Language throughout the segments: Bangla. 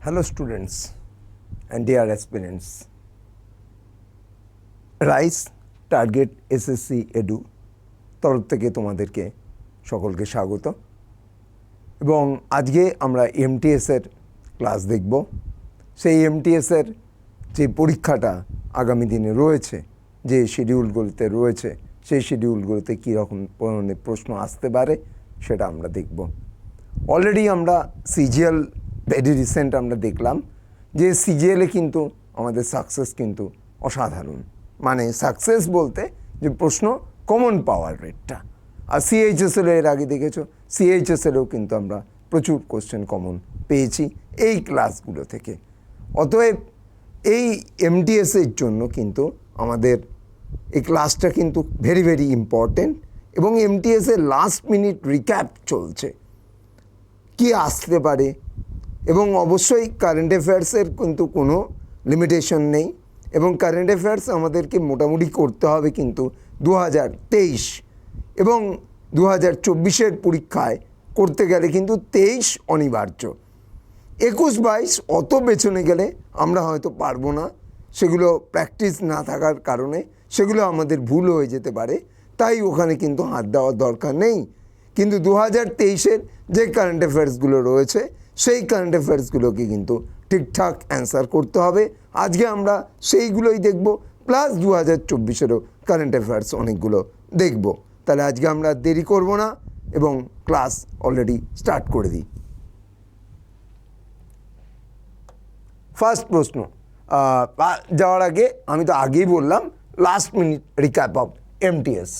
Hello students and dear aspirants. Rice target SSC edu তরফ থেকে তোমাদেরকে সকলকে স্বাগত এবং আজকে আমরা এমটিএসের ক্লাস দেখব। সেই এমটিএসের যে পরীক্ষাটা আগামী দিনে রয়েছে, যে শিডিউলগুলোতে রয়েছে, সেই শিডিউলগুলোতে কীরকম ধরনের প্রশ্ন আসতে পারে সেটা আমরা দেখব। অলরেডি আমরা সিজিএল ভেরি রিসেন্ট আমরা দেখলাম যে সিজিএলে কিন্তু আমাদের সাকসেস কিন্তু অসাধারণ, মানে সাকসেস বলতে যে প্রশ্ন কমন পাওয়ার রেটটা। আর সিএইচএসএল এর আগে দেখেছো, সিএইচএসএলেও কিন্তু আমরা প্রচুর কোশ্চেন কমন পেয়েছি এই ক্লাসগুলো থেকে। অতএব এই এমটিএসের জন্য কিন্তু আমাদের এই ক্লাসটা কিন্তু ভেরি ভেরি ইম্পর্টেন্ট এবং এমটিএসের লাস্ট মিনিট রিক্যাপ চলছে, কি আসতে পারে। এবং অবশ্যই কারেন্ট অ্যাফেয়ার্সের কিন্তু কোনো লিমিটেশন নেই এবং কারেন্ট অ্যাফেয়ার্স আমাদেরকে মোটামুটি করতে হবে কিন্তু 2023 এবং 2024 পরীক্ষায় করতে গেলে কিন্তু 23 অনিবার্য। 21-22 অত পেছনে গেলে আমরা হয়তো পারবো না, সেগুলো প্র্যাকটিস না থাকার কারণে সেগুলো আমাদের ভুল হয়ে যেতে পারে, তাই ওখানে কিন্তু হাত দেওয়ার দরকার নেই। কিন্তু 2023-এর যে কারেন্ট অ্যাফেয়ার্সগুলো রয়েছে সেই কারেন্ট অ্যাফেয়ার্সগুলোকে কিন্তু ঠিকঠাক অ্যান্সার করতে হবে। আজকে আমরা সেইগুলোই দেখব, প্লাস 2024-এরও কারেন্ট অ্যাফেয়ার্স অনেকগুলো দেখব। তাহলে আজকে আমরা দেরি করব না এবং ক্লাস অলরেডি স্টার্ট করে দিই। ফার্স্ট প্রশ্ন যাওয়ার আগে আমি তো আগেই বললাম last minute recap of MTS.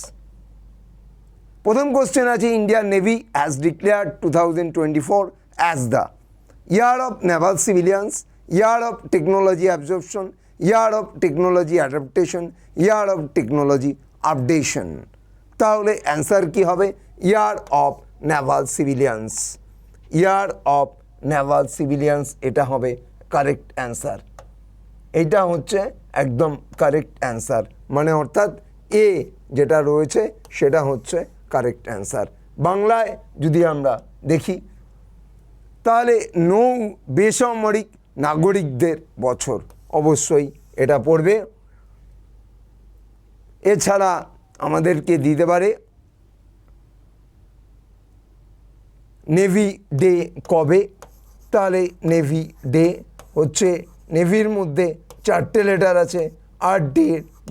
প্রথম কোশ্চেন আছে, Indian navy has declared 2024 as the year of naval civilians, year of technology absorption, year of technology adaptation, year of technology updation। তাহলে অ্যান্সার কি হবে? Year of Naval civilians, year of Naval civilians, এটা হবে কারেক্ট অ্যান্সার। এইটা হচ্ছে একদম কারেক্ট অ্যান্সার, মানে অর্থাৎ এ যেটা রয়েছে সেটা হচ্ছে কারেক্ট অ্যান্সার। বাংলায় যদি আমরা দেখি তাহলে নৌ বেসামরিক নাগরিকদের বছর, অবশ্যই এটা পড়বে। এছাড়া আমাদেরকে দিতে পারে নেভি ডে কবে, তাহলে নেভি ডে হচ্ছে, নেভির মধ্যে 4টে লেটার আছে, আর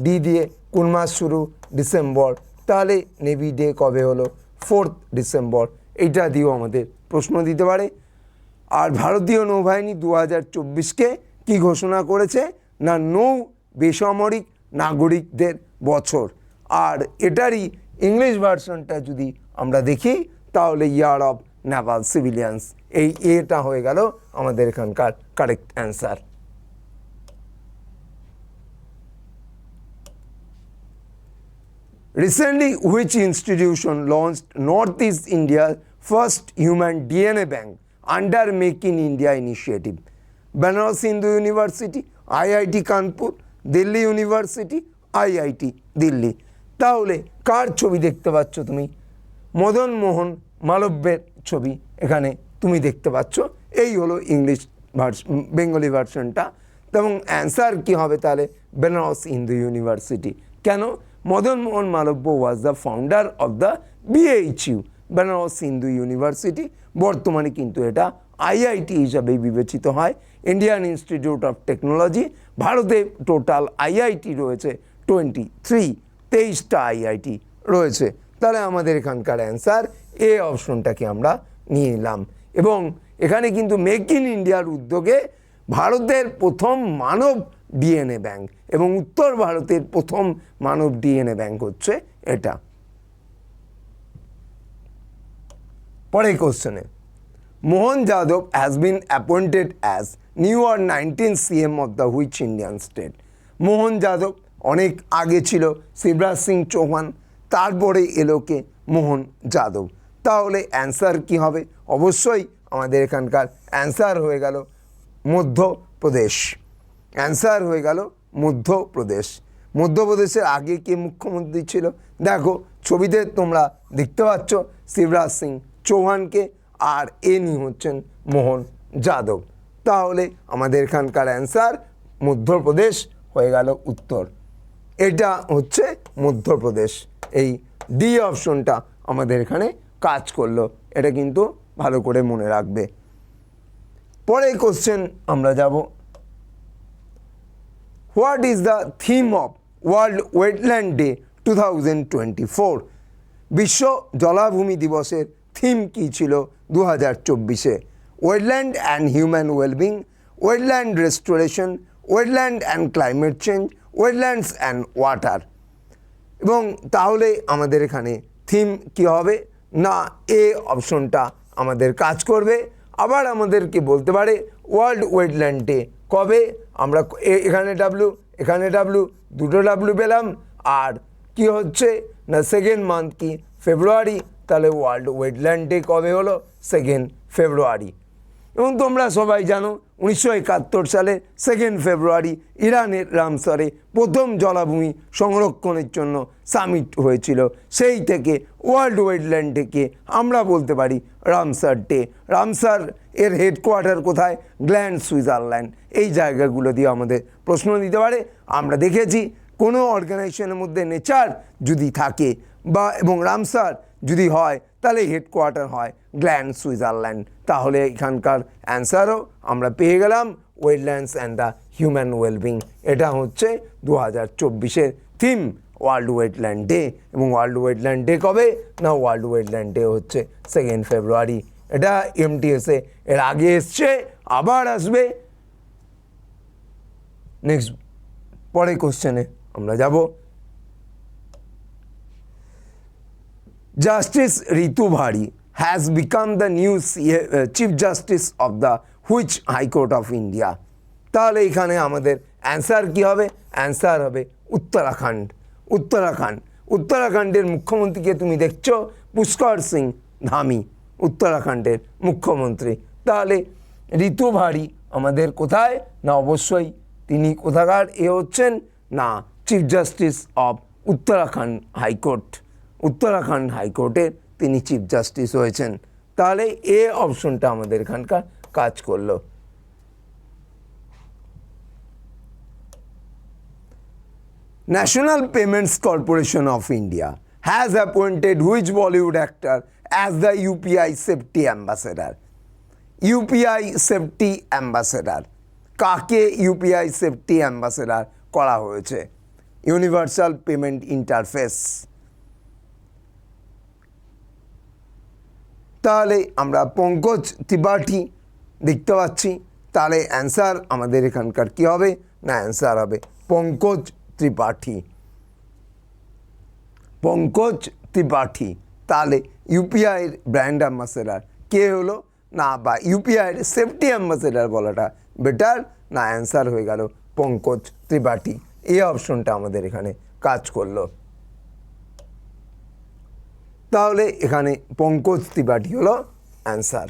ডি দিয়ে কোন মাস শুরু? ডিসেম্বর। তাহলে নেভি ডে কবে হলো? 4 ডিসেম্বর। এইটা দিয়েও আমাদের প্রশ্ন দিতে পারে। আর ভারতীয় নৌবাহিনী 2024-কে কি ঘোষণা করেছে না নৌ বেসামরিক নাগরিকদের বছর। আর এটারই ইংলিশ ভার্সনটা যদি আমরা দেখি তাহলে ইয়ার অফ নেভাল সিভিলিয়ান্স, এই এটা হয়ে গেল আমাদের এখানকার correct answer. Recently, which institution launched Northeast India's first human DNA bank under Make in India initiative? Banaras Hindu University, IIT Kanpur, Delhi University, IIT Delhi। তাহলে কার ছবি দেখতে পাচ্ছ তুমি? মদন মোহন মালব্যের ছবি এখানে তুমি দেখতে পাচ্ছ। এই হলো ইংলিশ বেঙ্গলি ভার্সনটা। এবং অ্যান্সার কি হবে তাহলে? বেনারস হিন্দু ইউনিভার্সিটি। কেন? Madan Mohan Malviya was the founder of the BHU, Banaras Hindu University. বর্তমানে কিন্তু এটা IIT হিসাবেই বিবেচিত হয়, ইন্ডিয়ান ইনস্টিটিউট অফ টেকনোলজি। ভারতে টোটাল IIT রয়েছে 23টা IIT রয়েছে। তাহলে আমাদের এখানকার অ্যান্সার এ অপশনটাকে আমরা নিয়ে নিলাম। এবং এখানে কিন্তু মেক ইন ইন্ডিয়ার উদ্যোগে ভারতের প্রথম মানব DNA ব্যাংক এবং উত্তর ভারতের প্রথম মানব DNA ব্যাংক হচ্ছে এটা। পরের কোশ্চেনে, Mohan Yadav has been appointed as new আর 19th CM of the which Indian state? Mohan Yadav অনেক আগে ছিল শিবরাজ সিং চৌহান, তারপরে এলো কে? মোহন যাদব। তাহলে অ্যান্সার কি হবে? অবশ্যই আমাদের এখানকার অ্যান্সার হয়ে গেল মধ্যপ্রদেশ। অ্যান্সার হয়ে গেল মধ্যপ্রদেশ। মধ্যপ্রদেশের আগে কে মুখ্যমন্ত্রী ছিল? দেখো ছবিতে তোমরা দেখতে পাচ্ছ শিবরাজ সিং চৌহানকে, আর এনি হচ্ছেন মোহন যাদব। তাহলে আমাদের এখানকার অ্যান্সার মধ্যপ্রদেশ হয়ে গেল উত্তর। এটা হচ্ছে মধ্যপ্রদেশ। এই ডি অপশনটা আমাদের এখানে কাজ করলো, এটা কিন্তু ভালো করে মনে রাখবে। পরের কোশ্চেন আমরা যাব, what is the theme of World Wetland Day 2024? বিশ্ব জলাভূমি দিবসের থিম কী ছিল 2024-এ? Wetland and human wellbeing, wetland restoration, wetland and climate change, wetlands and water. এবং তাহলে আমাদের এখানে থিম কি হবে না, এ অপশনটা আমাদের কাজ করবে। আবার আমাদেরকে বলতে পারে ওয়ার্ল্ড ওয়েটল্যান্ড ডে কবে, আমরা এখানে ডাব্লু এখানে ডাব্লু, দুটো ডাব্লু পেলাম। আর কি হচ্ছে না, সেকেন্ড মান্থ কি ফেব্রুয়ারি, তাহলে ওয়ার্ল্ড ওয়েটল্যান্ড ডে কবে হলো, 2 ফেব্রুয়ারি। এবং তোমরা সবাই জানো 1971 সালে 2 ফেব্রুয়ারি ইরানের রামসারে প্রথম জলাভূমি সংরক্ষণের জন্য সামিট হয়েছিল। সেই থেকে ওয়ার্ল্ড ওয়েটল্যান্ড ডেকে আমরা বলতে পারি রামসার ডে। রামসার এর হেডকোয়ার্টার কোথায়, গ্ল্যান্ড, সুইজারল্যান্ড। এই জায়গাগুলো দিয়ে আমাদের প্রশ্ন দিতে পারে। আমরা দেখেছি কোনো অর্গানাইজেশনের মধ্যে নেচার যদি থাকে বা এবং রামসার যদি হয়, তাহলে হেডকোয়ার্টার হয় গ্ল্যান্ড, সুইজারল্যান্ড। তাহলে এখানকার অ্যান্সারও আমরা পেয়ে গেলাম wetlands and the human wellbeing. এটা হচ্ছে 2024-এর থিম, ওয়ার্ল্ড ওয়েটল্যান্ড ডে। এবং ওয়ার্ল্ড ওয়েটল্যান্ড ডে কবে না, ওয়ার্ল্ড ওয়েটল্যান্ড ডে হচ্ছে 2 ফেব্রুয়ারি। এটা এমটিএসে এর আগে এসছে, আবার আসবে। নেক্সট পরের কোশ্চেনে আমরা যাব, Justice Ritu Bhari has become the new Chief Justice of the which High Court of India? তাহলে এখানে আমাদের অ্যান্সার কি হবে, অ্যান্সার হবে উত্তরাখণ্ড। উত্তরাখণ্ডের মুখ্যমন্ত্রীকে তুমি দেখছো, পুষ্কর সিং ধামি উত্তরাখণ্ডের মুখ্যমন্ত্রী। তাহলে ঋতু ভারি আমাদের কোথায় না, অবশ্যই তিনি কোথাকার এ হচ্ছেন না, chief justice of Uttarakhand high court. Uttarakhand হাইকোর্টের তিনি চিফ জাস্টিস হয়েছেন। তাহলে এ অপশনটা আমাদের এখানকার কাজ করলো। National payments corporation of India has appointed which Bollywood actor as the UPI safety ambassador? UPI safety ambassador, কাকে ইউপিআই সেফটি অ্যাম্বাসেডার করা হয়েছে? Universal payment interface. তাহলে আমরা পঙ্কজ ত্রিপাঠী দেখতে পাচ্ছি। তাহলে অ্যান্সার আমাদের এখানকার কি হবে না, অ্যান্সার হবে পঙ্কজ ত্রিপাঠী। পঙ্কজ ত্রিপাঠী। তাহলে ইউপিআইয়ের ব্র্যান্ড অ্যাম্বাসেডার কে হলো না, বা ইউপিআইয়ের সেফটি অ্যাম্বাসেডার বলাটা বেটার না, অ্যান্সার হয়ে গেল পঙ্কজ ত্রিপাঠী। এই অপশনটা আমাদের এখানে কাজ করলো। তাহলে এখানে পঙ্কজ ত্রিপাঠী হলো answer.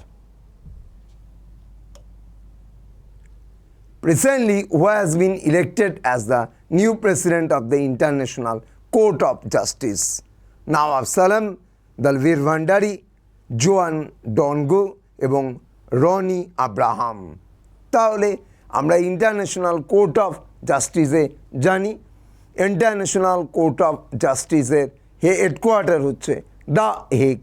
Recently, who has been elected as the new president of the International Court of Justice? Nawab Salam, Dalvir Bhandari, Joan Dongo এবং রনি আব্রাহাম। তাহলে আমরা ইন্টারন্যাশনাল কোর্ট অফ জাস্টিসে জানি, ইন্টারন্যাশনাল কোর্ট অফ জাস্টিসের হেডকোয়ার্টার হচ্ছে দ্য হেগ,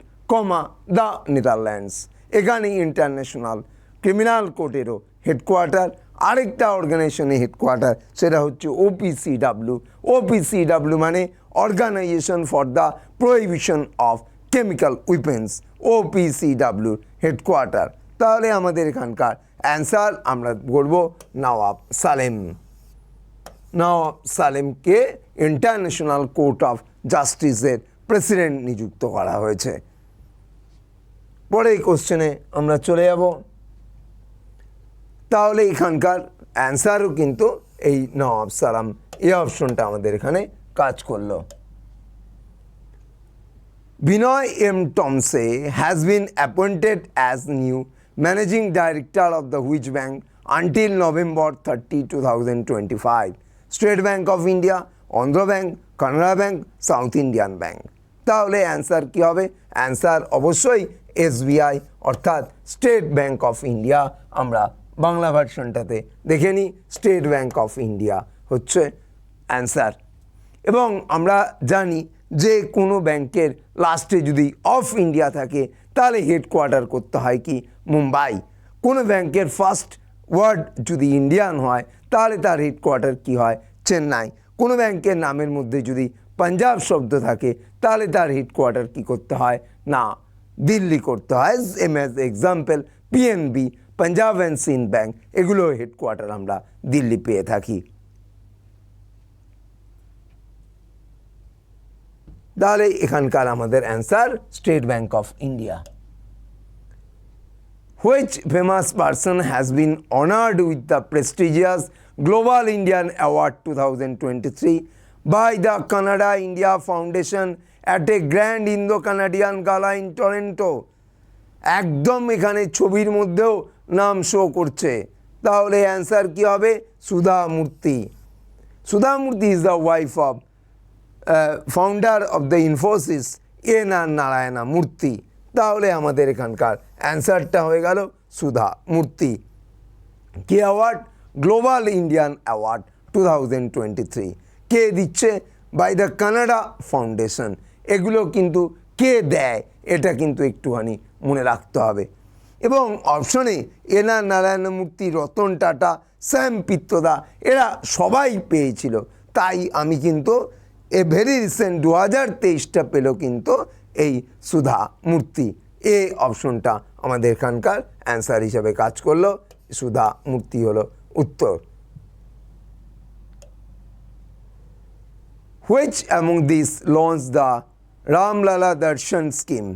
দ্য নেদারল্যান্ডস। এখানে ইন্টারন্যাশনাল ক্রিমিনাল কোর্টেরও হেডকোয়ার্টার। আরেকটা অর্গানাইজেশনের হেডকোয়ার্টার, সেটা হচ্ছে ওপিসিডাব্লিউ। ওপিসিডাব্লিউ মানে organisation for the prohibition of chemical weapons, ওপিসিডাব্লিউর হেডকোয়ার্টার। তাহলে আমাদের এখানকার অ্যান্সার আমরা বলবো নওয়াব সালেম। নওয়াব সালেমকে ইন্টারন্যাশনাল কোর্ট অফ জাস্টিসের প্রেসিডেন্ট নিযুক্ত করা হয়েছে। পরে এই কোশ্চেনে আমরা চলে যাব। তাহলে এখানকার অ্যান্সারও কিন্তু এই নওয়াব সালাম, এই অপশনটা আমাদের এখানে কাজ করলো। Binoy M. Tomse has been appointed as new managing director of the which bank until November 30, 2025? State Bank of India, Andhra Bank, Canara Bank, South Indian Bank. তাহলে অ্যান্সার কী হবে? অ্যান্সার অবশ্যই এসবিআই অর্থাৎ স্টেট ব্যাঙ্ক অফ ইন্ডিয়া আমরা বাংলা ভার্সনটাতে দেখে নিই। স্টেট ব্যাঙ্ক অফ ইন্ডিয়া হচ্ছে অ্যান্সার। এবং আমরা জানি যে কোনো ব্যাংকের লাস্টে যদি অফ ইন্ডিয়া থাকে তাহলে হেডকোয়ার্টার করতে হয় কি মুম্বাই। কোনো ব্যাংকের ফার্স্ট ওয়ার্ড যদি ইন্ডিয়ান হয় তাহলে তার হেডকোয়ার্টার কি হয় চেন্নাই। কোনো ব্যাংকের নামের মধ্যে যদি পাঞ্জাব শব্দ থাকে তাহলে তার হেডকোয়ার্টার কি করতে হয় না দিল্লি করতে হয়। As example PNB, Punjab and Sind bank, এগুলো হেডকোয়ার্টার আমরা দিল্লি পেয়ে থাকি। তাহলে এখানকার আমাদের answer State Bank of India. Which famous person has been honored with the prestigious Global Indian Award 2023 by the Canada India Foundation at a Grand Indo-Canadian Gala in Toronto? একদম এখানে ছবির মধ্যেও নাম শো করছে, তাহলে অ্যান্সার কি হবে? সুধা Murty. Sudha Murty is the wife of founder of the Infosys N R. Narayana Murthy. তাহলে আমাদের এখানকার অ্যান্সারটা হয়ে গেল সুধা মূর্তি। কি অ্যাওয়ার্ড? Global Indian award 2023। কে দিচ্ছে? By the Canada foundation. এগুলো কিন্তু কে দেয় এটা কিন্তু একটুখানি মনে রাখতে হবে। এবং অপশনে এন.আর. নারায়ণ মূর্তি, রতন টাটা, স্যাম পিত্রদা এরা সবাই পেয়েছিল। তাই আমি কিন্তু ভেরি রিসেন্ট 2023টা পেল কিন্তু এই সুধা মূর্তি। এ অপশনটা আমাদের এখানকার অ্যান্সার হিসাবে কাজ করলো। সুধা মূর্তি হলো উত্তর। Which among these launched the Ramlala Darshan scheme?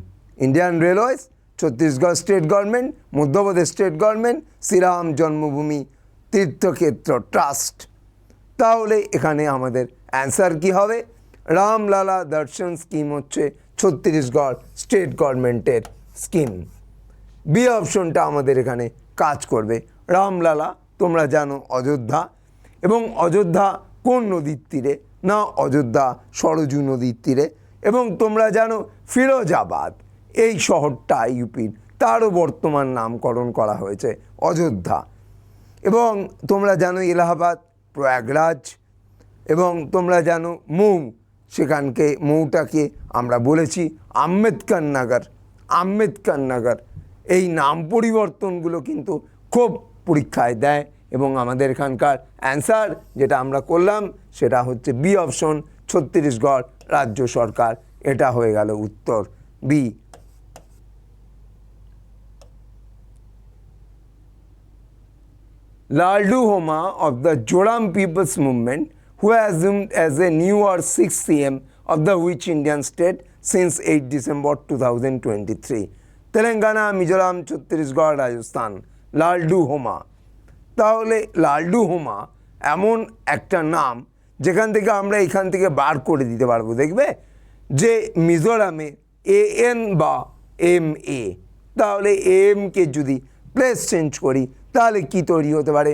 Indian Railways, Chhattisgarh State Government, Madhya Pradesh State Government, Shriram জন্মভূমি তীর্থক্ষেত্র ট্রাস্ট। তাহলে এখানে আমাদের অ্যান্সার কি হবে? রামলালা দর্শন স্কিম হচ্ছে ছত্তিশগড় স্টেট গভর্নমেন্টের স্কিম। বি অপশনটা আমাদের এখানে কাজ করবে। রামলালা তোমরা জানো অযোধ্যা, এবং অযোধ্যা কোন নদীর তীরে? না অযোধ্যা সরজু নদীর তীরে। এবং তোমরা জানো ফিরোজাবাদ এই শহরটা ইউপির, তারও বর্তমান নামকরণ করা হয়েছে অযোধ্যা। এবং তোমরা জানো এলাহাবাদ প্রয়াগরাজ, এবং তোমরা জানো মৌ, সেখানকে মৌটাকে আমরা বলেছি আম্বেদকর নগর। আম্বেদকর নগর এই নাম পরিবর্তনগুলো কিন্তু খুব পরীক্ষায় দেয়। এবং আমাদের এখানকার অ্যান্সার যেটা আমরা করলাম সেটা হচ্ছে বি অপশন, ছত্তিশগড় রাজ্য সরকার। এটা হয়ে গেল উত্তর B. Laldu Homa of the Joram People's Movement, who has assumed as a new or sixth CM of the which Indian state since 8 December 2023? Telangana, Mizoram, Chhattisgarh, Rajasthan. লালডু হোমা। তাহলে লালডু হোমা এমন একটা নাম যেখান থেকে আমরা এখান থেকে বার করে দিতে পারবো। দেখবে যে মিজোরামে এএন বা এম এ, তাহলে এমকে যদি প্লেস চেঞ্জ করি তাহলে কি তৈরি হতে পারে?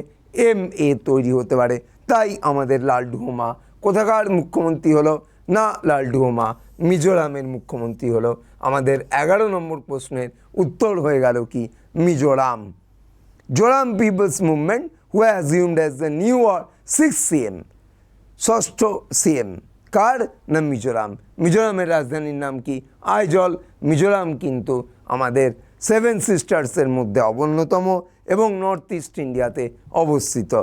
এম এ তৈরি হতে পারে। তাই আমাদের লালডু হোমা কোথাকার মুখ্যমন্ত্রী হলো? না লালডু হোমা মিজোরামের মুখ্যমন্ত্রী হলো। আমাদের 11 নম্বর প্রশ্নের উত্তর হয়ে গেল কি Mizoram. Zoram people's movement who assumed as the new or six CM, ষষ্ঠ সিএম কার? না মিজোরাম। মিজোরামের রাজধানীর নাম কি? আইজল। মিজোরাম কিন্তু আমাদের 7 সিস্টার্সের মধ্যে অন্যতম এবং নর্থ ইস্ট ইন্ডিয়াতে অবস্থিত।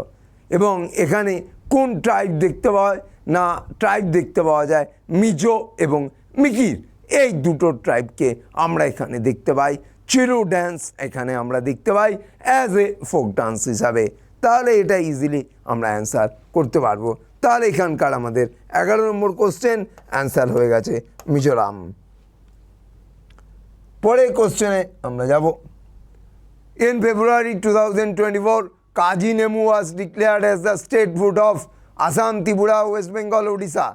এবং এখানে কোন ট্রাইব দেখতে পাওয়া হয়? না ট্রাইব দেখতে পাওয়া যায় মিজো এবং মিকির, এই দুটো ট্রাইবকে আমরা এখানে দেখতে পাই। চিরু ড্যান্স এখানে আমরা দেখতে পাই অ্যাজ এ ফোক ডান্স হিসাবে। তাহলে এটা ইজিলি আমরা অ্যান্সার করতে পারবো। তাহলে এখানকার আমাদের 11 নম্বর কোশ্চেন অ্যান্সার হয়ে গেছে মিজোরাম। পরের কোশ্চেনে আমরা যাব। In February 2024, Kaji Nemu was declared as the state food of Assam, Tripura, West Bengal, Odisha.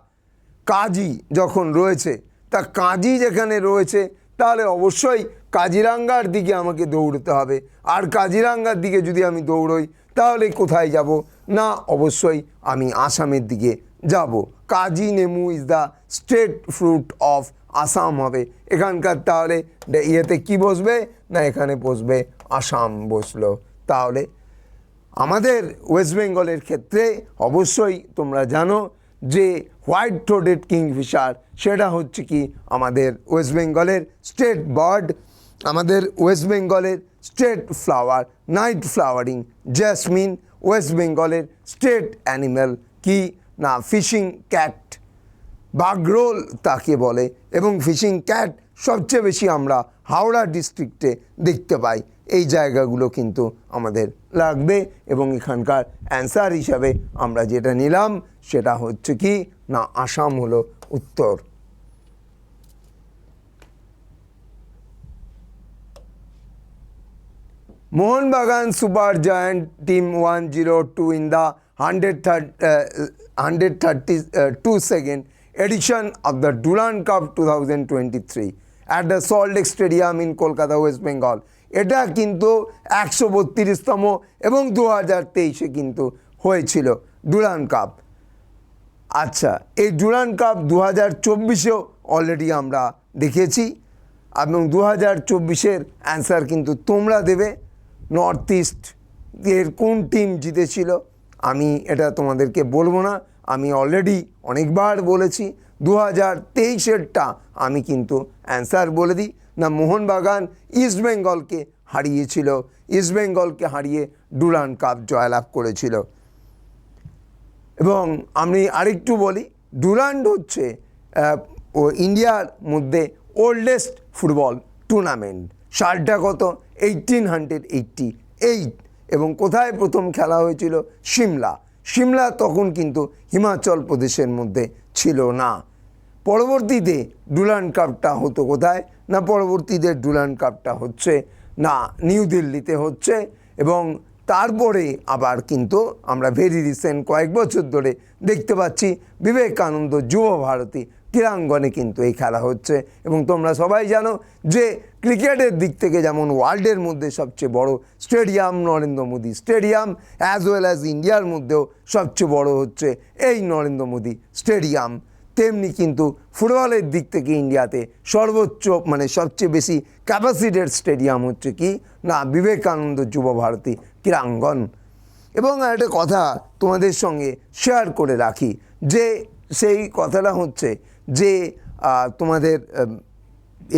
Kazi যখন রয়েছে, তা কাজি যেখানে রয়েছে তাহলে অবশ্যই কাজিরাঙ্গার দিকে আমাকে দৌড়তে হবে। আর কাজিরাঙ্গার দিকে যদি আমি দৌড়ই তাহলে কোথায় যাব? না অবশ্যই আমি আসামের দিকে যাব। কাজি নেমু is the state fruit of Assam হবে এখানকার। তাহলে ইয়েতে কি বসবে? না এখানে বসবে আসাম বসলো। তাহলে আমাদের ওয়েস্ট বেঙ্গলের ক্ষেত্রে অবশ্যই তোমরা জানো যে হোয়াইট থ্রোটেড কিংফিশার সেটা হচ্ছে কি আমাদের ওয়েস্ট বেঙ্গলের স্টেট বার্ড, আমাদের ওয়েস্ট বেঙ্গলের state flower night flowering jasmine, West বেঙ্গলের স্টেট অ্যানিম্যাল কি না ফিশিং ক্যাট, বাগরোল তাকে বলে, এবং ফিশিং ক্যাট সবচেয়ে বেশি আমরা হাওড়া ডিস্ট্রিক্টে দেখতে পাই। এই জায়গাগুলো কিন্তু আমাদের লাগবে এবং এখানকার অ্যান্সার হিসাবে আমরা যেটা নিলাম সেটা হচ্ছে কি না আসাম হলো উত্তর। Mohanbagan Super Giant Team 102 in the 132nd edition of the Durand Cup 2023 at the Salt Lake Stadium in Kolkata, West Bengal. এটা কিন্তু 132তম এবং 2023-এ কিন্তু হয়েছিল ডুরান্ড কাপ। আচ্ছা, এই ডুরান্ড কাপ 2024-এও অলরেডি আমরা দেখেছি এবং 2024-এর অ্যান্সার কিন্তু তোমরা দেবে। নর্থ ইস্ট এর কোন টিম জিতেছিল আমি এটা তোমাদেরকে বলবো না, আমি অলরেডি অনেকবার বলেছি। 2023-এরটা আমি কিন্তু অ্যান্সার বলে দিই না, মোহনবাগান ইস্ট বেঙ্গলকে হারিয়েছিল, ইস্ট বেঙ্গলকে হারিয়ে ডুরান্ড কাপ জয়লাভ করেছিল। এবং আমি আরেকটু বলি, ডুরান্ড হচ্ছে ইন্ডিয়ার মধ্যে ওল্ডেস্ট ফুটবল টুর্নামেন্ট। সালটা কত? 1888 এবং কোথায় প্রথম খেলা হয়েছিল? সিমলা। সিমলা তখন কিন্তু হিমাচল প্রদেশের মধ্যে ছিল না। পরবর্তীতে ডুরান্ড কাপটা হতো কোথায় না, পরবর্তীতে ডুরান্ড কাপটা হচ্ছে না নিউ দিল্লিতে হচ্ছে। এবং তারপরে আবার কিন্তু আমরা ভেরি রিসেন্ট কয়েক বছর ধরে দেখতে পাচ্ছি বিবেকানন্দ যুব ভারতী ক্রীড়াঙ্গনে কিন্তু এই খেলা হচ্ছে। এবং তোমরা সবাই জানো যে ক্রিকেটের দিক থেকে যেমন ওয়ার্ল্ডের মধ্যে সবচেয়ে বড় stadium Narendra Modi stadium, as well as ইন্ডিয়ার মধ্যেও সবচেয়ে বড় হচ্ছে এই নরেন্দ্র মোদী স্টেডিয়াম, তেমনি কিন্তু ফুটবলের দিক থেকে ইন্ডিয়াতে সর্বোচ্চ মানে সবচেয়ে বেশি ক্যাপাসিটির স্টেডিয়াম হচ্ছে কি না বিবেকানন্দ যুব ভারতী ক্রীড়াঙ্গন। এবং একটা কথা তোমাদের সঙ্গে শেয়ার করে রাখি, যে সেই কথাটা হচ্ছে যে তোমাদের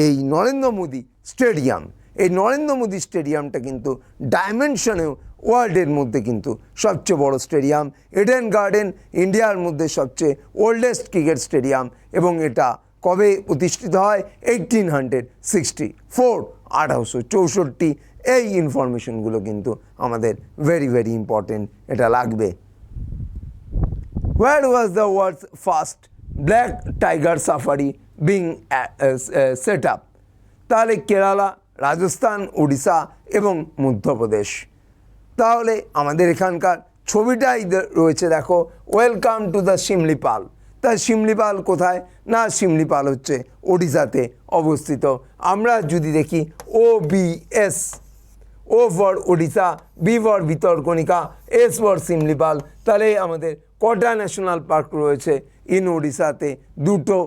এই নরেন্দ্র মোদী স্টেডিয়াম, এই নরেন্দ্র মোদী স্টেডিয়ামটা কিন্তু ডাইমেনশনেও ওয়ার্ল্ডের মধ্যে কিন্তু সবচেয়ে বড় স্টেডিয়াম। এডেন গার্ডেন ইন্ডিয়ার মধ্যে সবচেয়ে ওল্ডেস্ট ক্রিকেট স্টেডিয়াম এবং এটা কবে প্রতিষ্ঠিত হয়? 1864, 1864। এই ইনফরমেশনগুলো কিন্তু আমাদের ভেরি ভেরি ইম্পর্টেন্ট, এটা লাগবে। Where was the world's first black tiger safari being set up? তাহলে কেরালা, রাজস্থান, উড়িষ্যা এবং মধ্যপ্রদেশ। তাহলে আমাদের এখানকার ছবিটাই রয়েছে, দেখো, ওয়েলকাম টু দ্য শিমলিপাল। তা শিমলিপাল কোথায় না, শিমলিপাল হচ্ছে ওড়িশাতে অবস্থিত। আমরা যদি দেখি OBS, O for Odisha, B for Bhitarkanika, S for Similipal, তাহলে আমাদের কটা ন্যাশনাল পার্ক রয়েছে ইন ওড়িশাতে? দুটো,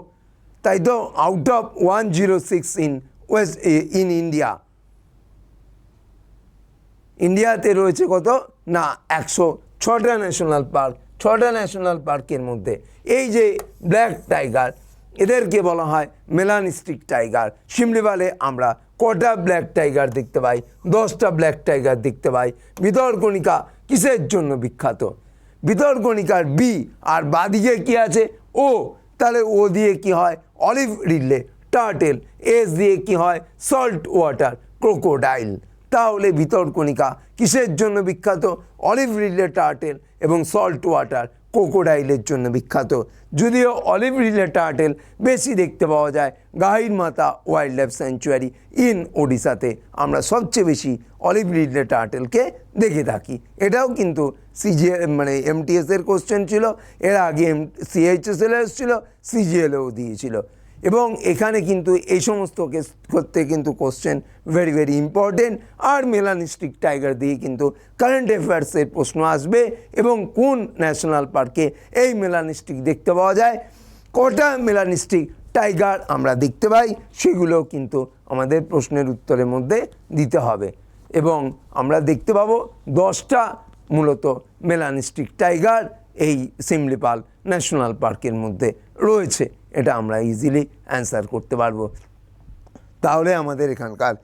তাই তো? আউট অফ 106 ইন ইন্ডিয়া, ইন্ডিয়াতে রয়েছে কত না 106টা ন্যাশনাল পার্ক। 6টা ন্যাশনাল পার্কের মধ্যে এই যে ব্ল্যাক টাইগার, এদেরকে বলা হয় মেলানিস্টিক টাইগার। শিমলিপালে আমরা কটা ব্ল্যাক টাইগার দেখতে পাই? 10টা ব্ল্যাক টাইগার দেখতে পাই। ভিতরকণিকা কিসের জন্য বিখ্যাত? ভিতরকণিকার বি, আর বাদিকে কি আছে? ও, তাহলে ও দিয়ে কি হয়? Olive Ridley turtle. এস দিয়ে কি হয়? Salt water crocodile. তাহলে ভিতরকণিকা কিসের জন্য বিখ্যাত? অলিভ রিডলে টার্টেল এবং সল্ট ওয়াটার ক্রোকোডাইলের জন্য বিখ্যাত। যদিও অলিভ রিডলে টার্টেল বেশি দেখতে পাওয়া যায় গাহিরমাথা ওয়াইল্ড লাইফ স্যাংচুয়ারি ইন ওড়িশাতে, আমরা সবচেয়ে বেশি অলিভ রিডলে টার্টেলকে দেখে থাকি। এটাও কিন্তু মানে MTS-এর কোশ্চেন ছিল, এর আগে CHSL এসেছিল, CGL-এও দিয়েছিল। এবং এখানে কিন্তু এই সমস্ত করতে কিন্তু কোশ্চেন ভেরি ভেরি ইম্পর্টেন্ট। আর মেলানিস্টিক টাইগার দিয়ে কিন্তু কারেন্ট অ্যাফেয়ার্সের প্রশ্ন আসবে এবং কোন ন্যাশনাল পার্কে এই মেলানিস্টিক দেখতে পাওয়া যায়, কটা মেলানিস্টিক টাইগার আমরা দেখতে পাই, সেগুলো কিন্তু আমাদের প্রশ্নের উত্তরের মধ্যে দিতে হবে। এবং আমরা দেখতে পাবো 10টা মূলত মেলানিস্টিক টাইগার এই সিমলিপাল ন্যাশনাল পার্কের মধ্যে রয়েছে। এটা আমরা ইজিলি অ্যান্সার করতে পারবো। তাহলে আমাদের এখানকার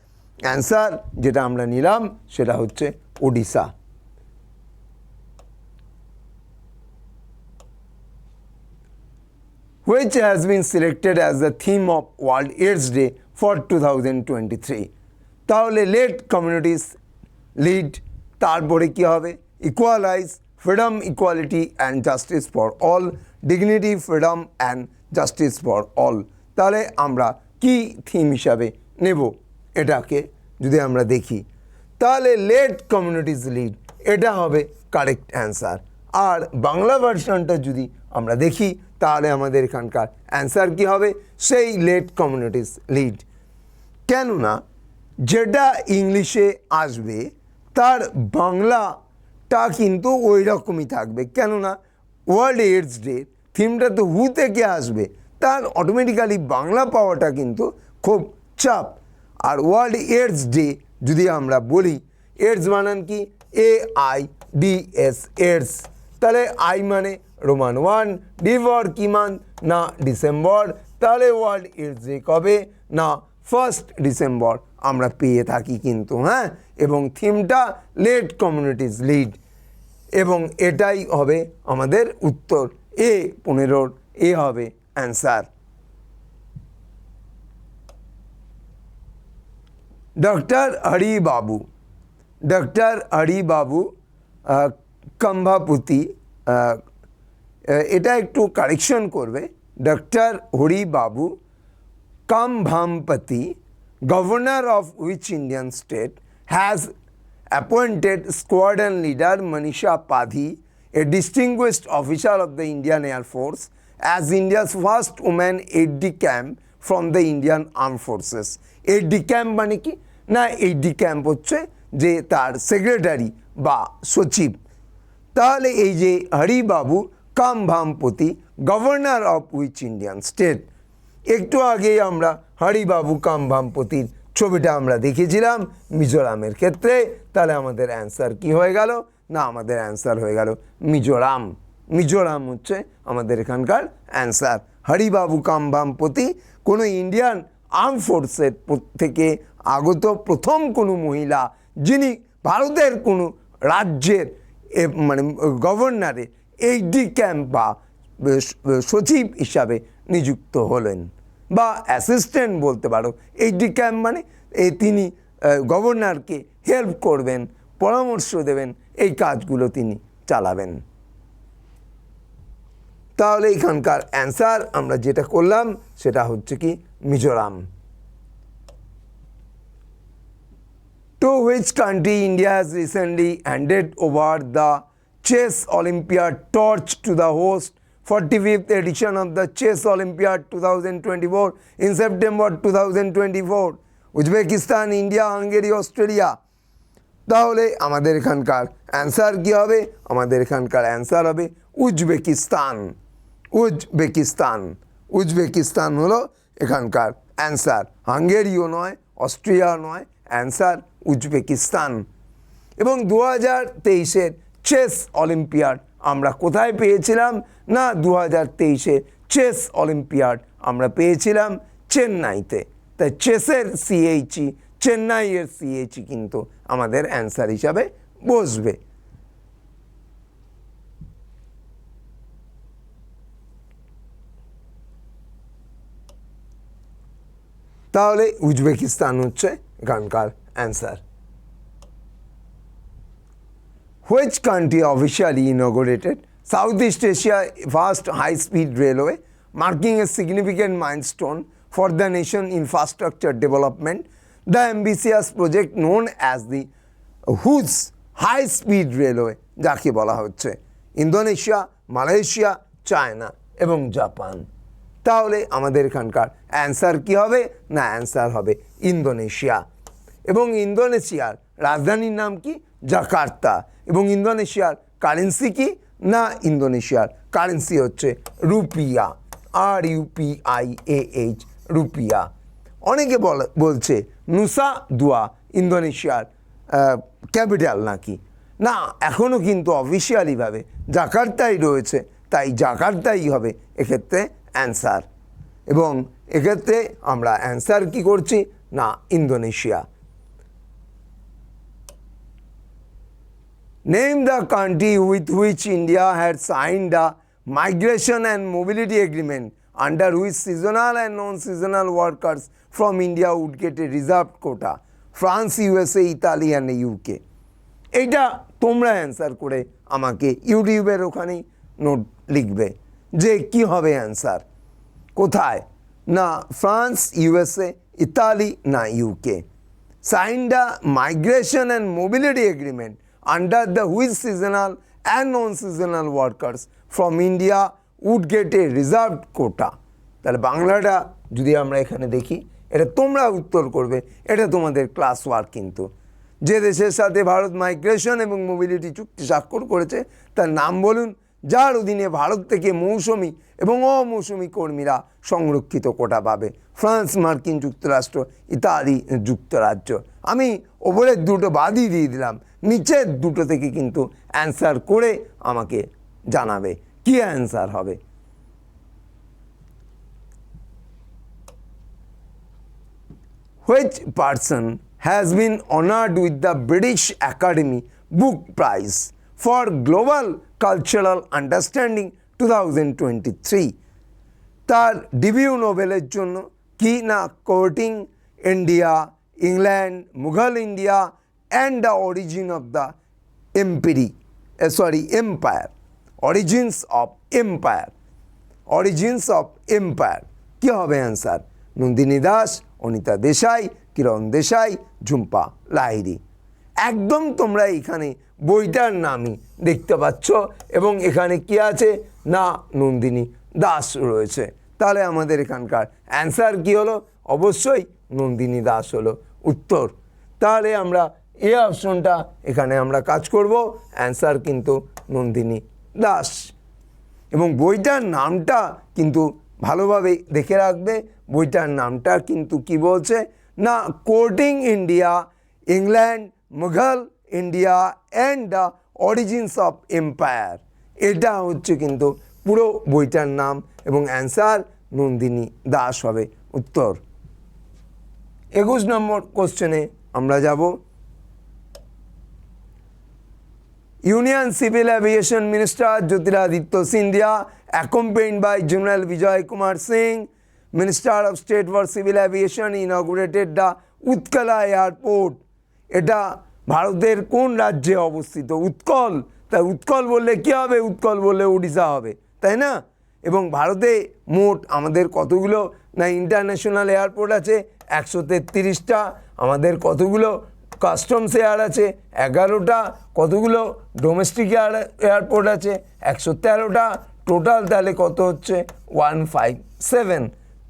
অ্যান্সার যেটা আমরা নিলাম সেটা হচ্ছে Odisha. Which has been selected as the theme of World AIDS Day for 2023? তাহলে let communities lead, তারপরে কি হবে? Equalize, freedom, equality and justice for all, dignity, freedom and justice for all. তাহলে আমরা কি থিম হিসাবে নেব এটাকে যদি আমরা দেখি, তাহলে let communities lead এটা হবে কারেক্ট অ্যান্সার। আর বাংলা ভার্সনটা যদি আমরা দেখি তাহলে আমাদের এখানকার অ্যান্সার কি হবে? সেই let communities lead। কেননা যেটা ইংলিশে আসবে তার বাংলাটা কিন্তু ওই রকমই থাকবে। কেননা ওয়ার্ল্ড এইডস ডে থিমটা তো হু থেকে আসবে, তার অটোমেটিক্যালি বাংলা পাওয়াটা কিন্তু খুব চাপ। আর ওয়ার্ল্ড এইডস ডে যদি আমরা বলি, এইডস বানান কি? AIDS, AIDS. তাহলে আই মানে রোমান 1, ডিভর কি মান? না ডিসেম্বর। তাহলে ওয়ার্ল্ড এইডস ডে কবে? না 1 ডিসেম্বর আমরা পেয়ে থাকি কিন্তু, হ্যাঁ। এবং থিমটা লেট কমিউনিটিজ লিড, এবং এটাই হবে আমাদের উত্তর। এ 15 এ হবে অ্যান্সার। ডক্টর হরিবাবু কাম্ভাপুতি, এটা একটু কারেকশন করবে। Doctor Haribabu Kambhampati, governor of which Indian state has appointed squadron leader Manisha Padhi, a distinguished officer of the Indian Air Force, as India's first woman aide-de-camp from the Indian Armed Forces? aide-de-camp মানে কি? না aide-de-camp হচ্ছে যে তার সেক্রেটারি বা সচিব। তাহলে এই যে Haribabu Kambhampati, governor of which Indian state, একটু আগেই আমরা হরিবাবু কাম্ভামপতির ছবিটা আমরা দেখেছিলাম মিজোরামের ক্ষেত্রে। তাহলে আমাদের অ্যান্সার কি হয়ে গেল? না আমাদের অ্যান্সার হয়ে গেল মিজোরাম। মিজোরাম হচ্ছে আমাদের এখানকার অ্যান্সার। হরিবাবু কাম্ভামপতি কোনো ইন্ডিয়ান আর্ম ফোর্সের থেকে আগত প্রথম কোনো মহিলা যিনি ভারতের কোনো রাজ্যের মানে গভর্নরের aide-de-camp বা সচিব হিসাবে নিযুক্ত হলেন, বা অ্যাসিস্ট্যান্ট বলতে পারো। aide-de-camp মানে তিনি গভর্নরকে হেল্প করবেন, পরামর্শ দেবেন, এই কাজগুলো তিনি চালাবেন। তাহলে এখানকার অ্যান্সার আমরা যেটা করলাম সেটা হচ্ছে কি Mizoram. To which country India has recently handed over the Chess Olympiad torch to the host 45th edition of the Chess Olympiad 2024 in September 2024? Uzbekistan, India, Hungary, Australia. তাহলে আমাদের এখানকার অ্যান্সার কী হবে? আমাদের এখানকার অ্যান্সার হবে উজবেকিস্তান। উজবেকিস্তান হলো এখানকার অ্যান্সার। হাঙ্গেরিও নয়, অস্ট্রিয়া নয়, অ্যান্সার উজবেকিস্তান। এবং 2023-এর চেস অলিম্পিয়াড আমরা কোথায় পেয়েছিলাম? না 2023-এর চেস অলিম্পিয়াড আমরা পেয়েছিলাম চেন্নাইতে। তাই চেসের CHE, চেন্নাইয়ের CHE কিন্তু আমাদের অ্যান্সার হিসাবে বসবে। তাহলে উজবেকিস্তান হচ্ছে এখানকার answer. Which country officially inaugurated Southeast Asia's first high-speed railway, marking a significant milestone for the nation's infrastructure development? The ambitious project known as the HUS high-speed railway যাকে বলা হচ্ছে ইন্দোনেশিয়া, মালয়েশিয়া, চায়না এবং জাপান। তাহলে আমাদের এখানকার অ্যান্সার কি হবে? না অ্যান্সার হবে ইন্দোনেশিয়া। এবং ইন্দোনেশিয়ার রাজধানীর নাম কি? জাকার্তা। এবং ইন্দোনেশিয়ার কারেন্সি কি? না ইন্দোনেশিয়ার কারেন্সি হচ্ছে রুপিয়া, RUPIAH, রুপিয়া। অনেকে বলছে নুসা দুয়া ইন্দোনেশিয়ার ক্যাপিটাল নাকি। না, এখনও কিন্তু অফিসিয়ালিভাবে জাকার্তাই রয়েছে, তাই জাকার্তাই হবে এক্ষেত্রে অ্যান্সার। এবং এক্ষেত্রে আমরা অ্যান্সার কি করছি, না Indonesia. Name the country with which India had signed a migration and mobility agreement under which seasonal and non-seasonal workers from India would get a reserved quota. France, USA, Italy and UK. এইটা তোমরা অ্যান্সার করে আমাকে ইউটিউবের ওখানেই নোট লিখবে যে কি হবে অ্যান্সার, কোথায়, না ফ্রান্স, ইউএসএ, ইতালি না UK. Signed a migration and mobility agreement under the which seasonal and non-seasonal workers from India would get a reserved quota. তাহলে বাংলাটা যদি আমরা এখানে দেখি, এটা তোমরা উত্তর করবে, এটা তোমাদের ক্লাস ওয়ার্ক। কিন্তু যে দেশের সাথে ভারত মাইগ্রেশন এবং মোবিলিটি চুক্তি স্বাক্ষর করেছে তার নাম বলুন, যার অধীনে ভারত থেকে মৌসুমি এবং অমৌসুমি কর্মীরা সংরক্ষিত কোটা পাবে। ফ্রান্স, মার্কিন যুক্তরাষ্ট্র, ইতালি, যুক্তরাজ্য। আমি ওপরের দুটো বাদই দিয়ে দিলাম, নিচের দুটো থেকে কিন্তু অ্যান্সার করে আমাকে জানাবে কি অ্যান্সার হবে। Which person has been honored with the British Academy Book Prize for Global Cultural Understanding 2023? তার ডেবিউ নোবেলের জন্য কি, না courting India, England, Mughal India and the origin of the empire, origins of empire, origins of empire. কী হবে অ্যান্সার? নন্দিনী দাস, অনিতা দেশাই, কিরণ দেশাই, ঝুম্পা লাহিড়ী। একদম তোমরা এখানে বইটার নামই দেখতে পাচ্ছ এবং এখানে কি আছে, না নন্দিনী দাস রয়েছে। তাহলে আমাদের এখানকার অ্যান্সার কি হলো? অবশ্যই নন্দিনী দাস হলো উত্তর। তাহলে আমরা এই অপশনটা এখানে আমরা কাজ করব, অ্যান্সার কিন্তু নন্দিনী দাস। এবং বইটার নামটা কিন্তু ভালোভাবে দেখে রাখবে, বইটার নামটা কিন্তু কি বলছে, না courting India, England, Mughal India and the origins of empire. এটা হচ্ছে কিন্তু পুরো বইটার নাম এবং অ্যান্সার নন্দিনী দাস হবে উত্তর। 21 নম্বর কোশ্চেনে আমরা যাব। Union civil aviation minister Jyotiraditya Scindia accompanied by General Vijay Kumar Singh, Minister of State for Civil Aviation, inaugurated the Utkala Airport. এটা ভারতের কোন রাজ্যে অবস্থিত? উৎকল। তাই উৎকল বললে কী হবে? উৎকল বললে উড়িষ্যা হবে, তাই না? এবং ভারতে মোট আমাদের কতগুলো না ইন্টারন্যাশনাল এয়ারপোর্ট আছে? 133টা। আমাদের কতগুলো কাস্টমস এয়ার আছে? 11টা। কতগুলো ডোমেস্টিক এয়ারপোর্ট আছে? 113টা। টোটাল তাহলে কত হচ্ছে? 157।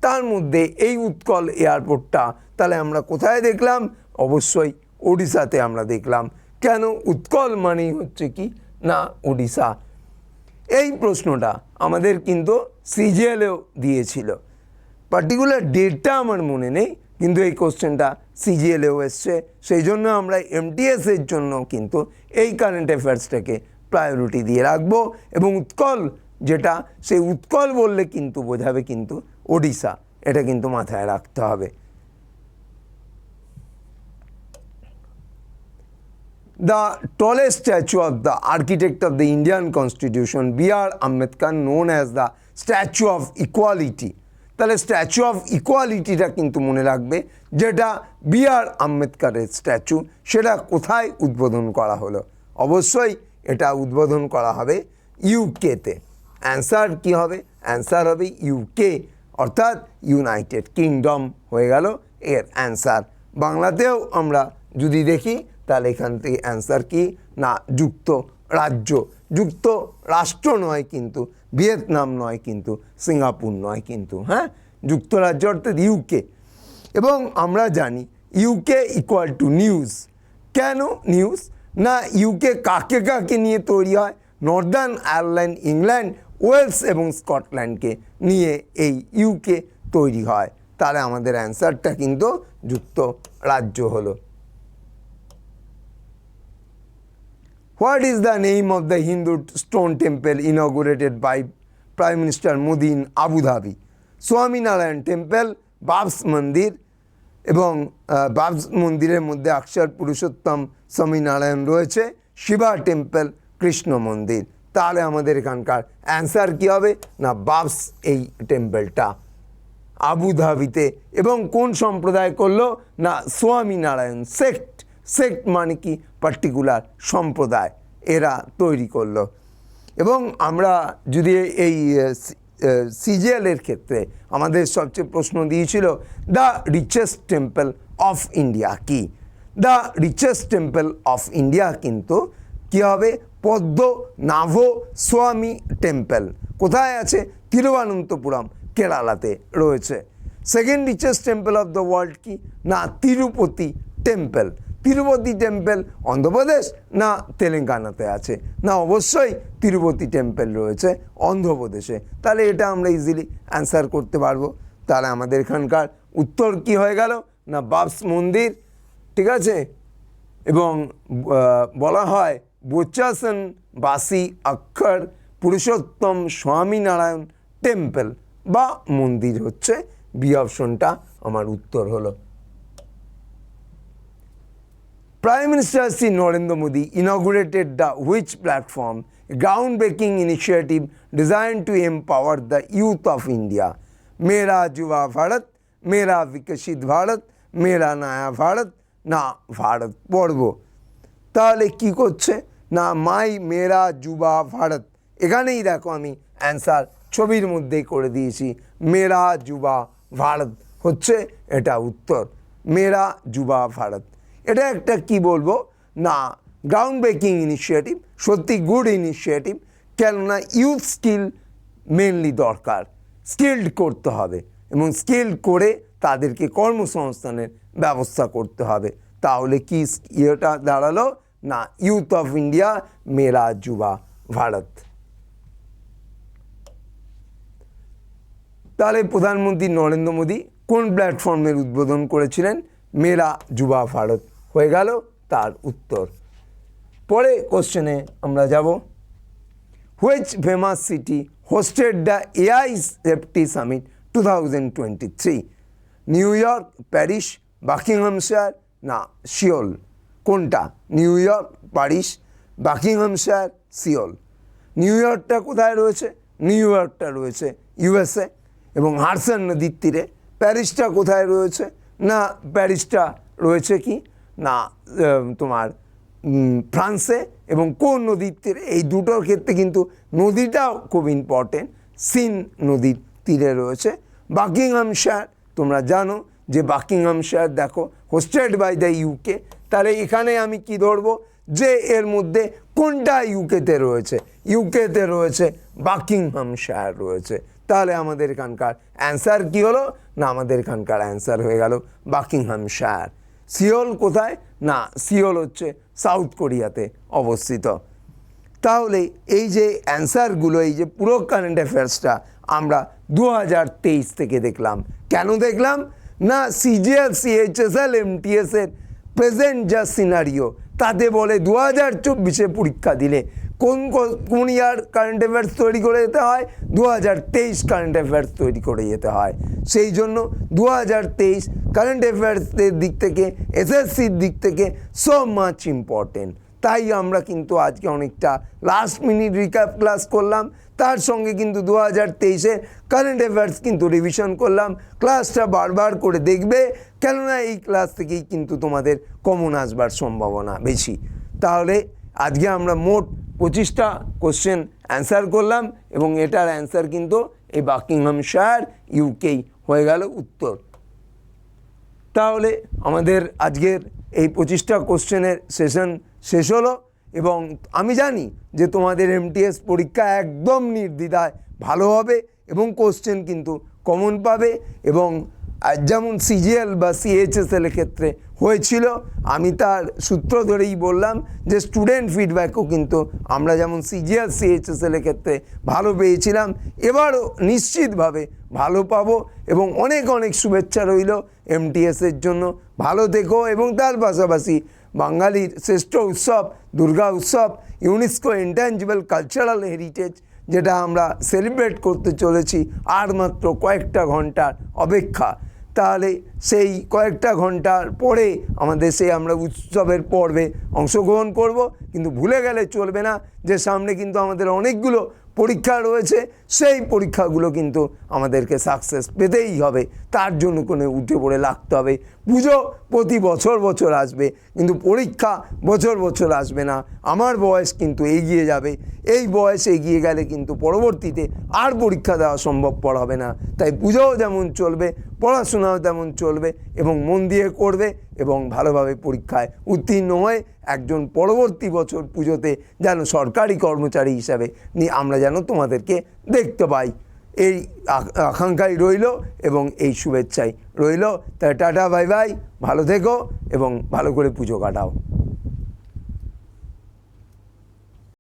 তার মধ্যে এই উৎকল এয়ারপোর্টটা তাহলে আমরা কোথায় দেখলাম? অবশ্যই ওড়িশাতে আমরা দেখলাম। কেন? উৎকল মানেই হচ্ছে কি, না ওড়িশা। এই প্রশ্নটা আমাদের কিন্তু সিজিএলেও দিয়েছিল, পার্টিকুলার ডেটটা আমার মনে নেই, কিন্তু এই কোশ্চেনটা সিজিএলেও এসছে। সেই জন্য আমরা এমটিএসের জন্য কিন্তু এই কারেন্ট অ্যাফেয়ার্সটাকে প্রায়োরিটি দিয়ে রাখবো। এবং উৎকল যেটা, সেই উৎকল বললে কিন্তু বোঝাবে কিন্তু ওড়িশা, এটা কিন্তু মাথায় রাখতে হবে। The tallest statue of the architect of the Indian Constitution, B.R. Ambedkar, known as the Statue of Equality. তাহলে স্ট্যাচু অফ ইকুয়ালিটিটা কিন্তু মনে রাখবে, যেটা B.R. আম্বেদকরের স্ট্যাচু, সেটা কোথায় উদ্বোধন করা হলো? অবশ্যই এটা উদ্বোধন করা হবে ইউকেতে। অ্যান্সার কি হবে? অ্যান্সার হবে ইউকে, অর্থাৎ ইউনাইটেড কিংডম হয়ে গেল এর অ্যান্সার। বাংলাতেও আমরা যদি দেখি তাহলে এখান থেকে অ্যান্সার কি, না যুক্ত রাজ্য। যুক্ত রাষ্ট্র নয় কিন্তু, ভিয়েতনাম নয় কিন্তু, সিঙ্গাপুর নয় কিন্তু, হ্যাঁ, যুক্তরাজ্য অর্থাৎ ইউকে। এবং আমরা জানি ইউকে ইকুয়াল টু নিউজ। কেন নিউজ? না ইউকে কাকে কাকে নিয়ে তৈরি হয়? নর্দার্ন আয়ারল্যান্ড, ইংল্যান্ড, ওয়েলস এবং স্কটল্যান্ডকে নিয়ে এই ইউকে তৈরি হয়। তাহলে আমাদের অ্যান্সারটা কিন্তু যুক্তরাজ্য হলো। What is the name of the Hindu stone temple inaugurated by prime minister Modi in Abu Dhabi? Swaminarayan temple, BAPS Mandir, এবং বাবস মন্দিরের মধ্যে অক্ষর পুরুষোত্তম স্বামীনারায়ণ রয়েছে, শিবা টেম্পল, কৃষ্ণ মন্দির। তাহলে আমাদের এখানকার অ্যান্সার কী হবে না বাবস এই টেম্পলটা আবু ধাবিতে। এবং কোন সম্প্রদায় করলো না স্বামীনারায়ণ সেক্ট। সেক্ট মানে কি পার্টিকুলার সম্প্রদায়, এরা তৈরি করলো। এবং আমরা যদি এই সিজিএলের ক্ষেত্রে আমাদের সবচেয়ে প্রশ্ন দিয়েছিল the richest temple of India কি? The richest temple of India কিন্তু কী হবে পদ্মনাভ স্বামী টেম্পল। কোথায় আছে? তিরুবনন্তপুরম, কেরালাতে রয়েছে। Second richest temple of the world কি না তিরুপতি টেম্পল। তিরুপতি টেম্পল অন্ধ্রপ্রদেশ না তেলেঙ্গানাতে আছে? না অবশ্যই তিরুপতি টেম্পল রয়েছে অন্ধ্রপ্রদেশে। তাহলে এটা আমরা ইজিলি অ্যান্সার করতে পারবো। তাহলে আমাদের এখানকার উত্তর কি হয়ে গেল না বাবস মন্দির, ঠিক আছে। এবং বলা হয় বোচাসন বাসি অক্ষর পুরুষোত্তম স্বামীনারায়ণ টেম্পল বা মন্দির হচ্ছে বি অপশনটা আমার উত্তর হলো। Prime Minister Sri Narendra Modi inaugurated the which platform groundbreaking initiative designed to empower the youth of India? मेरा युवा भारत, मेरा विकसित भारत, मेरा नया भारत না ভারত পর্ব। তাহলে কি করছে না মাই মেরা যুবা ভারত। এখানেই দেখো আমি অ্যান্সার ছবির মধ্যেই করে দিয়েছি, মেরা যুবা ভারত হচ্ছে এটা উত্তর, মেরা যুবা ভারত। এটা একটা কি বলবো না গ্রাউন্ড ব্রেকিং ইনিশিয়েটিভ, সত্যি গুড ইনিশিয়েটিভ। কেননা ইউথ স্কিল মেনলি দরকার, স্কিল্ড করতে হবে এবং স্কিল্ড করে তাদেরকে কর্মসংস্থানের ব্যবস্থা করতে হবে। তাহলে কি ইয়েটা দাঁড়ালো না ইউথ অফ ইন্ডিয়া মেরা যুবা ভারত। তাহলে প্রধানমন্ত্রী নরেন্দ্র মোদী কোন প্ল্যাটফর্মের উদ্বোধন করেছিলেন? মেরা যুবা ভারত হয়ে গেল তার উত্তর। পরে কোশ্চেনে আমরা যাব, which famous city hosted the AI safety summit 2023? New York, Paris, Buckinghamshire না সিওল? কোনটা? New York, Paris, Buckinghamshire, Seoul. New ইয়র্কটা কোথায় রয়েছে? নিউ ইয়র্কটা রয়েছে ইউএসএ এবং হাডসন নদীর তীরে। প্যারিসটা কোথায় রয়েছে? না প্যারিসটা রয়েছে কি না তোমার ফ্রান্সে এবং কোন নদীর তীরে? এই দুটোর ক্ষেত্রে কিন্তু নদীটাও খুব ইম্পর্টেন্ট, সিন নদীর তীরে রয়েছে। বাকিংহামশায়ার তোমরা জানো যে বাকিংহামশায়ার দেখো হোস্টেড বাই দ্য ইউকে। তাহলে এখানে আমি কি ধরবো যে এর মধ্যে কোনটা ইউকেতে রয়েছে? ইউকেতে রয়েছে বাকিংহামশায়ার রয়েছে। তাহলে আমাদের এখানকার অ্যান্সার কী হলো না আমাদের এখানকার অ্যান্সার হয়ে গেল বাকিংহামশায়ার। সিওল কোথায়? না সিওল হচ্ছে সাউথ কোরিয়াতে অবস্থিত। তাহলে এই যে অ্যান্সারগুলো, এই যে পুরো কারেন্ট অ্যাফেয়ার্সটা আমরা 2023 থেকে দেখলাম। কেন দেখলাম না সিজিএল, সিএইচএসএল, এমটিএসের প্রেজেন্ট যা সিনারিও তাতে বলে 2024-এ পরীক্ষা দিলে কোন ইয়ার কারেন্ট অ্যাফেয়ার্স তৈরি করে যেতে হয়? 2023 কারেন্ট অ্যাফেয়ার্স তৈরি করে যেতে হয়। সেই জন্য 2023 কারেন্ট অ্যাফেয়ার্সের দিক থেকে, এসএসসির দিক থেকে সো মাচ ইম্পর্টেন্ট। তাই আমরা কিন্তু আজকে অনেকটা লাস্ট মিনিট রিক্যাপ ক্লাস করলাম, তার সঙ্গে কিন্তু 2023-এর কারেন্ট অ্যাফেয়ার্স কিন্তু রিভিশন করলাম। ক্লাসটা বারবার করে দেখবে, কেননা এই ক্লাস থেকেই কিন্তু তোমাদের কমন আসবার সম্ভাবনা বেশি। তাহলে আজকে আমরা মোট 25টা কোশ্চেন অ্যান্সার করলাম এবং এটার অ্যান্সার কিন্তু এই বাকিংহামশায়ার ইউকেই হয়ে গেল উত্তর। তাহলে আমাদের আজকের এই 25টা কোশ্চেনের সেশন শেষ হলো এবং আমি জানি যে তোমাদের এমটিএস পরীক্ষা একদম নির্দ্বিধায় ভালো হবে এবং কোশ্চেন কিন্তু কমন পাবে এবং আর যেমন সিজিএল বা সিএইচএসএল এর ক্ষেত্রে হয়েছিল, আমি তার সূত্র ধরেই বললাম যে স্টুডেন্ট ফিডব্যাকও কিন্তু আমরা যেমন সিজিএল সিএইচএসএল এর ক্ষেত্রে ভালো পেয়েছিলাম, এবারও নিশ্চিতভাবে ভালো পাবো এবং অনেক অনেক শুভেচ্ছা রইল এমটিএসের জন্য। ভালো থেকো এবং তার পাশাপাশি বাঙালির শ্রেষ্ঠ উৎসব দুর্গা উৎসব, ইউনেস্কো ইনট্যাঞ্জিবল কালচারাল হেরিটেজ, যেটা আমরা সেলিব্রেট করতে চলেছি আর মাত্র কয়েকটা ঘন্টার অপেক্ষা। তাহলে সেই কয়েকটা ঘন্টার পরে আমাদের আমরা উৎসবের পর্বে অংশগ্রহণ করব। কিন্তু ভুলে গেলে চলবে না যে সামনে কিন্তু আমাদের অনেকগুলো পরীক্ষা রয়েছে, সেই পরীক্ষাগুলো কিন্তু আমাদেরকে সাকসেস পেতেই হবে, তার জন্য কোনো উঠে পড়ে লাগতে হবে। পুজো প্রতি বছর বছর আসবে, কিন্তু পরীক্ষা বছর বছর আসবে না। আমার বয়স কিন্তু এগিয়ে যাবে, এই বয়স এগিয়ে গেলে কিন্তু পরবর্তীতে আর পরীক্ষা দেওয়া সম্ভবপর হবে না। তাই পুজোও যেমন চলবে, পড়াশোনাও তেমন চলবে এবং মন দিয়ে করবে এবং ভালোভাবে পরীক্ষায় উত্তীর্ণ হয়ে একজন পরবর্তী বছর পুজোতে যেন সরকারি কর্মচারী হিসাবে আমরা যেন তোমাদেরকে দেখতে পাই, এই আকাঙ্ক্ষাই রইল এবং এই শুভেচ্ছাই রইল। তাই টাটা বাই বাই, ভালো থেকো এবং ভালো করে পুজো কাটাও।